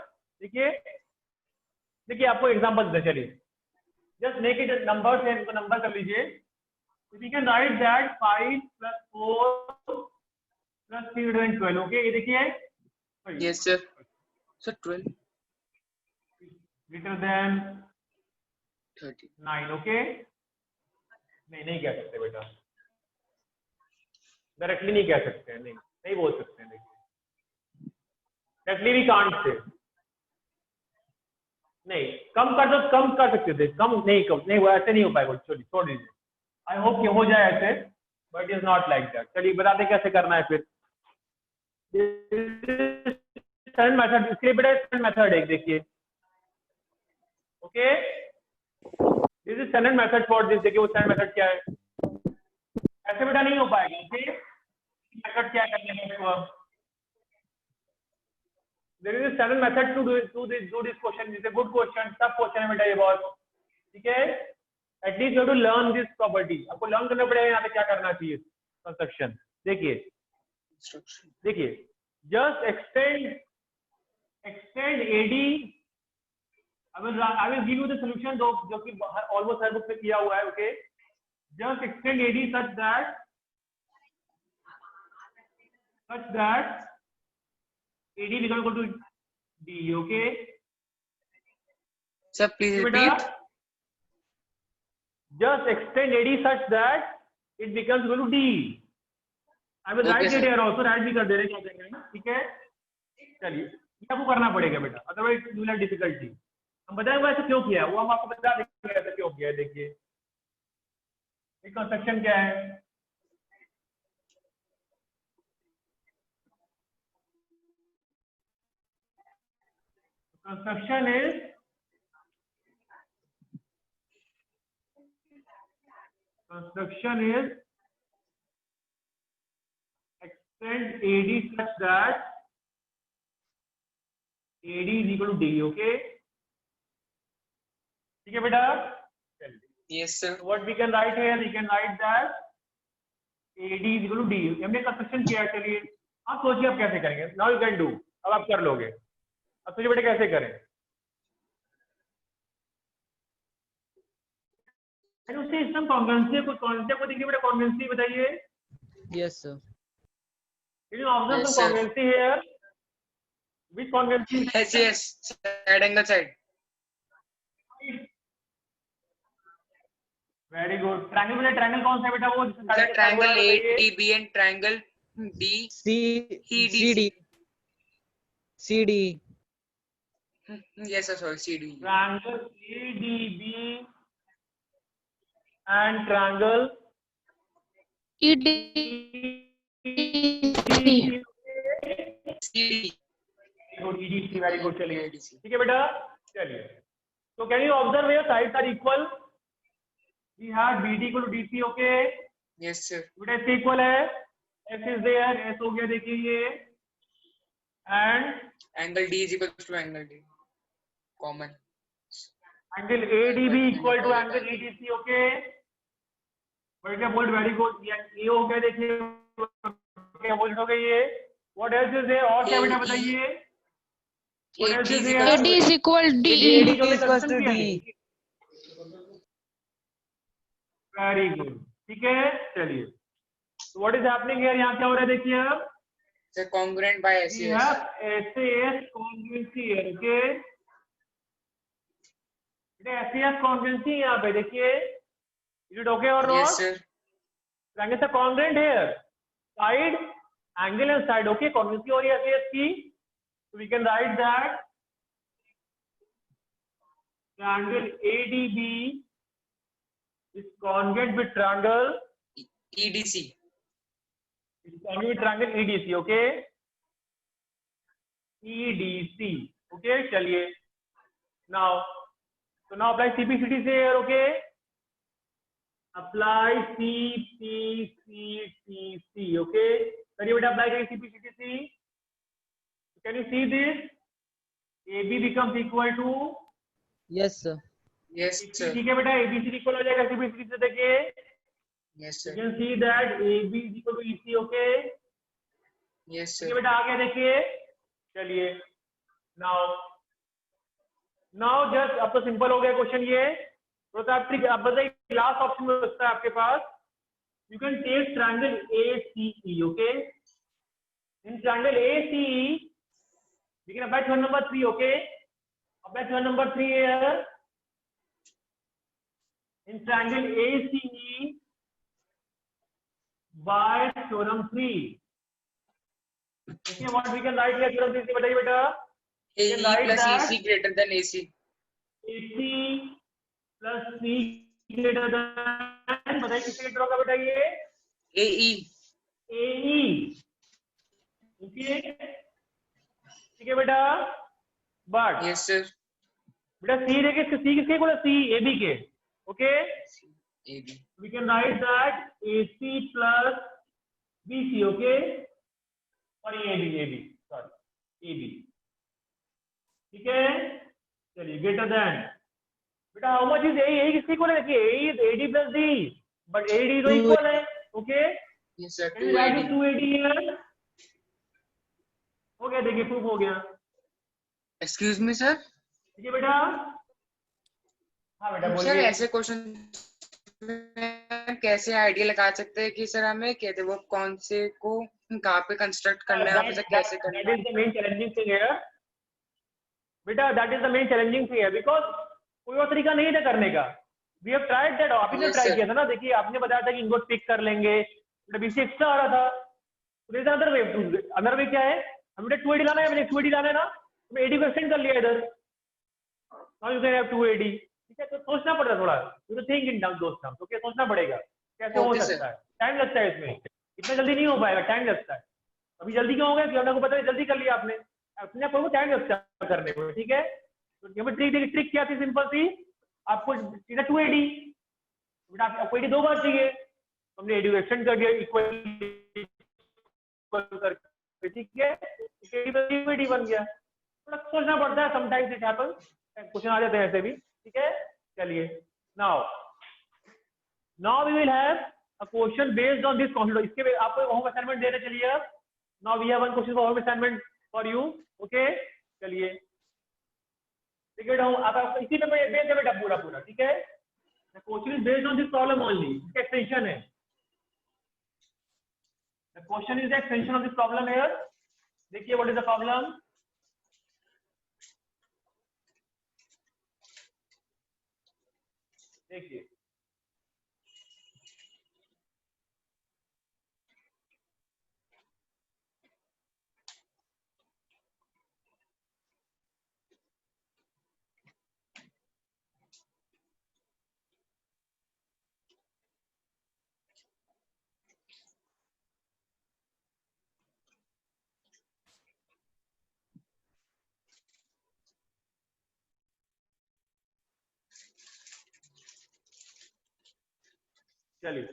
देखिए देखिए आपको एग्जांपल देते, चलिए जस्ट मेक इट नंबर्स है, इनको नंबर कर लीजिए। We can write that 5 plus 4 plus 3 greater than 12। Okay, ये देखिए Yes sir। Sir 12 greater than 30। 9। Okay, नहीं कह सकते बेटा, डायरेक्टली नहीं कह सकते, नहीं बोल सकते। देखिए डायरेक्टली वी कांट से, नहीं कम कर दो, कम कर सकते थे, कम नहीं वो ऐसे नहीं हो पाएगा। चलिए छोड़ दीजिए, आई होप कि हो जाए ऐसे, but is not like that. चलिए बताते कैसे करना है फिर। सेकंड मेथड, इसके लिए बेटा सेकंड मेथड है, देखिए। Okay, this is second method for this. देखिए वो सेकंड मेथड क्या है, ऐसे बेटा नहीं हो पाएगा। ओके, मेथड क्या करने है इसको? There is a seven method to do this question. It's a good question, tough question है बेटा ये बहुत, ठीक है। At least you have to learn this property। आपको लर्न करना पड़ेगा यहाँ पे क्या करना चाहिए कंस्ट्रक्शन। देखिए just extend AD। I will give you the solution जो कि almost हर बुक पे किया हुआ है। Okay, just extend AD such that AD is equal to D। Okay, sir please repeat. just extend AD such that it becomes equal to D। I will write it here also, write भी कर दे रहे क्या करेंगे, ठीक है। चलिए ये आपको करना पड़ेगा बेटा, otherwise you will have difficulty. हम बताएंगे ऐसे क्यों किया, वो हम आपको बता देंगे ऐसे क्यों किया। देखिए ये कंस्ट्रक्शन क्या है, construction is extend AD such that AD is equal to D। okay, ठीक है बेटा। Yes sir। what we can write here, we can write that AD is equal to D। हमने कंस्ट्रक्शन किया है। चलिए आप सोचिए आप कैसे करेंगे। now you can do, अब आप कर लोगे। अब सोचिए बेटा कैसे करें। एंड उससे इसमें कॉन्ग्रुएंसी को कॉन्सेप्ट को देखिए बेटा, कॉन्ग्रुएंसी बताइए। Yes, sir. Can you observe Yes, the sir. congruency here? Which congruency? Yes, yes. Side angle side. Very good. Triangle में ट्रायंगल कौन सा है बेटा, वो जिसमें साइड Sir, के साथ triangle बोला बताइए। ADB and triangle CD. DEDC. CD. Yes, sir. Sorry, CD. Triangle ADB and triangle CD. EDC। Very good. चलिए EDC. ठीक है बेटा, चलिए। तो can you observe your sides are equal, we have BD equal to DC। Okay Yes, sir. बेटा S equal है, S is there, S हो गया देखिए ये, and Angle D is equal to angle D. Common. Angle ADB equal to angle EDC। Okay बेटा bold, very good. ये हो गया देखिए, क्या बोल्ड हो गई ये। व्हाट एल्स इज देयर, और क्या बेटा बताइए। What else is there? AD is equal DE. AD जो हमने कंस्ट्रक्ट किया है। वेरी गुड, ठीक है। चलिए, व्हाट इज हैपनिंग हियर, यहाँ क्या हो रहा है देखिए अब। Sir, congruent by We SAS. have SAS congruency here, okay? SAS congruency यहाँ पे देखिए, is it okay or not? Yes, sir. Triangles are congruent here, side, angle and side, okay? Congruency हो रही है SAS की, so we can write that triangle ADB is congruent with triangle, EDC. is congruent with triangle EDC, okay? EDC, okay? चलिए, now, so now apply CPCT here, okay? Apply CPCTC, okay? करिए बेटा, apply करिए CPCTC. Can you see this? AB becomes equal to, Yes, sir. Yes, sir. ठीक है बेटा, ABCD equal हो जाएगा CPCT से देखिए. Yes, You sir. can see that AB is equal to EC, okay? Yes, ठीक है sir. बेटा, आगे देखिए, चलिए, now just अब तो सिंपल हो गया क्वेश्चन ये। तो आप ट्रिक आप बताइए, लास्ट ऑप्शन में होता है आपके पास, you can take triangle ACE, okay? In triangle ACE we can apply theorem number 3, okay? Apply theorem number 3 here. In triangle ACE by theorem 3. Okay, what we can write here theorem 3 से बताइए बेटा। AE can write plus that EC greater than AC. AC plus C greater than, बताइए किससे greater होगा बेटा ये? AE. AE, okay? ठीक है बेटा, बट Yes, sir. बेटा C देखिए, C किसके इक्वल है? C AB के, okay? AB. We can write that AC plus BC, okay? Sorry, AB, sorry, AB. ठीक है, चलिए, greater than, बेटा how much is AE? AE किसके इक्वल है? देखिए AE is AD plus D, but AD तो equal है, okay? Yes, sir. Can you write 2AD. it 2AD here? हो गया, देखिए प्रूफ हो गया। Excuse me, sir. ठीक है बेटा, हाँ बेटा सर, बोलिए। ऐसे क्वेश्चन कैसे आइडिया लगा सकते हैं कि सर हमें कहते वो कौन से को कहाँ पे कंस्ट्रक्ट करना है, और फिर कैसे करना That है? is the main challenging thing here. बेटा that is the main challenging thing here because कोई और तरीका नहीं था करने का. We have tried that. आप ही ने Yes, ट्राई sir. किया था ना. देखिए आपने बताया था कि इनको पिक कर लेंगे, बीसी एक्स्ट्रा आ रहा था. तो there is another way. Another way क्या है? हमें 280 लाना है, हमें 280 लाना है ना, हमें 80 को एक्सटेंड कर लिया इधर. Now you can have 280. ठीक है, तो सोचना पड़ता है थोड़ा. You have to think in terms those terms. Okay, सोचना पड़ेगा कैसे हो Okay, sir. सकता है. टाइम लगता है इसमें, इतना जल्दी नहीं हो पाएगा, टाइम लगता है. अभी जल्दी क्यों हो गया कि आपको पता है जल्दी कर लिया आपने, अपने आप को टाइम लगता है करने को. ठीक है, तो यहाँ पे ट्रिक क्या थी? सिंपल थी, आपको सीधा 280, बट आपको 80 दो बार चाहिए, हमने 80 एक्सटेंड कर दिया इक्वल करके. ठीक है, 80 बन गया. थोड़ा सोचना पड़ता है, समटाइम्स इट हैपेंस, क्वेश्चन आ जाते हैं ऐसे भी. ठीक है, चलिए, now we will have a question based on this concept. इसके आपको होम असाइनमेंट देने चलिए. अब now we have one question for home assignment for you. Okay, चलिए, ठीक है, आप इसी पे बेस है बेटा पूरा. ठीक है, The question is based on this problem only. इसका extension है. The question is the extension of this problem here. देखिए what is the problem? देखिए चलिए.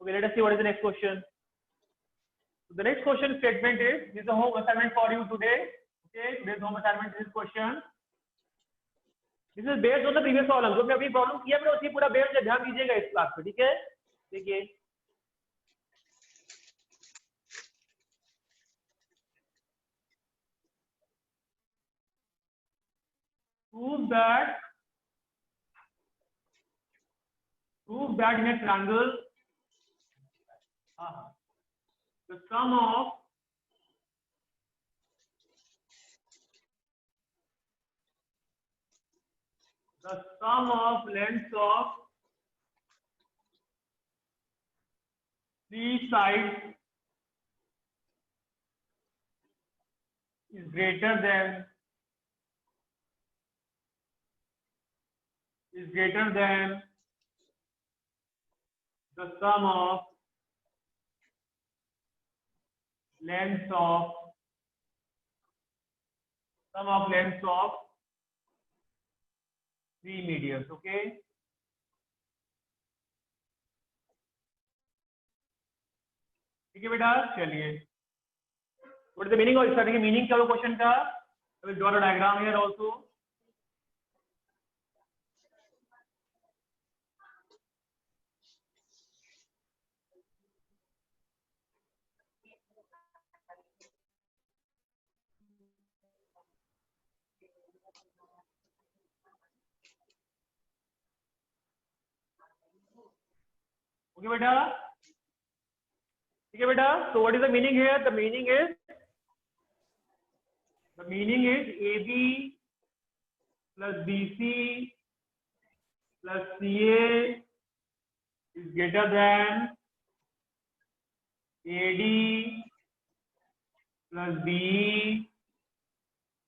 Okay, let us see what is the next question. So the next question statement is, this is a home assignment for you today. Okay, today's home assignment is this question. This is based on the previous problem. जो हमने अभी problem किया है उसी पूरा based है, ध्यान दीजिएगा इस क्लास पे, ठीक है. देखिए prove that in a triangle the sum of lengths of three sides is greater than the sum of lengths of three medians. Okay, ठीक है बेटा. चलिए, what is the meaning of इसका? देखिए मीनिंग क्या हो क्वेश्चन का. I will draw a diagram here also. Okay बेटा, ठीक है बेटा. So what is the meaning here? The meaning is AB plus BC plus CA is greater than AD plus BE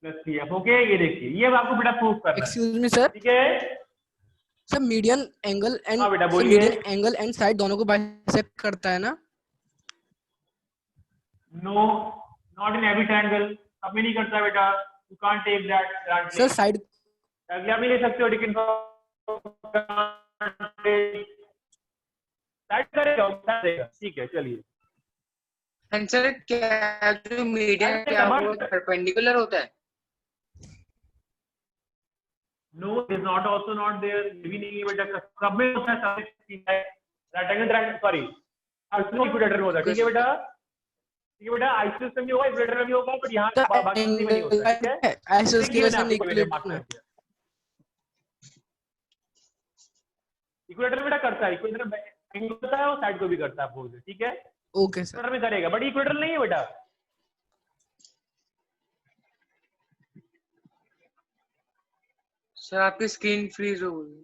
plus CF. Okay, ये देखिए, ये अब आपको बेटा प्रूफ करना है. Excuse me sir. ठीक है सर मीडियन एंगल एंड हाँ बेटा, बोलिए. मीडियन एंगल एंड साइड दोनों को बाइसेक्ट करता है ना? No, not in every triangle. सब में नहीं करता बेटा. You can't take that grantly. Sir side अगले आप नहीं ले सकते हो, लेकिन साइड करेगा, ठीक है. चलिए, आंसर क्या जो मीडियन क्या वो परपेंडिकुलर होता है? No is not also not there. ये भी नहीं है बेटा, सब में होता है. सब में रेक्टेंगल ट्रायंगल, सॉरी इक्विलेटरल होता है. ठीक है बेटा, ठीक है बेटा. आइसोसेलेस में भी होगा, इक्विलेटरल में भी होगा, पर यहाँ बाकी में नहीं होता है. ठीक है, आइसोसेलेस की वजह से इक्विलेटरल बेटा करता है. इक्विलेटरल एंगल होता है और साइड को भी करता है अपोजिट. ठीक है, ओके सर. इक्विलेटरल में करेगा, बट इक्विलेटरल नहीं है बेटा. सर आपकी स्क्रीन फ्रीज हो गई.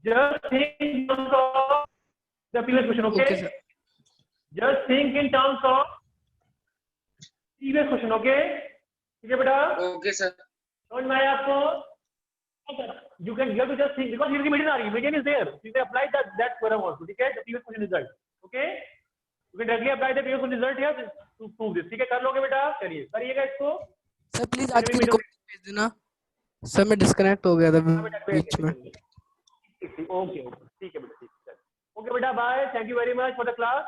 Just think in terms of the previous question. Okay, Okay, sir. Just think in terms of previous question. Okay, ठीक है बेटा. Okay sir. समझ में आया आपको? You have to just think, because here is the median are, median is there. You can apply that theorem also. ठीक है, the previous question result. Okay, you can directly apply the previous question result here to prove this. ठीक है, कर लोगे बेटा. चलिए, करिएगा इसको. सर प्लीज आज की रिकॉर्डिंग भेज देना. सर मैं डिस्कनेक्ट हो गया था बीच में. ओके, ठीक है बेटा, ठीक है. ओके बेटा, bye. Thank you very much for the class.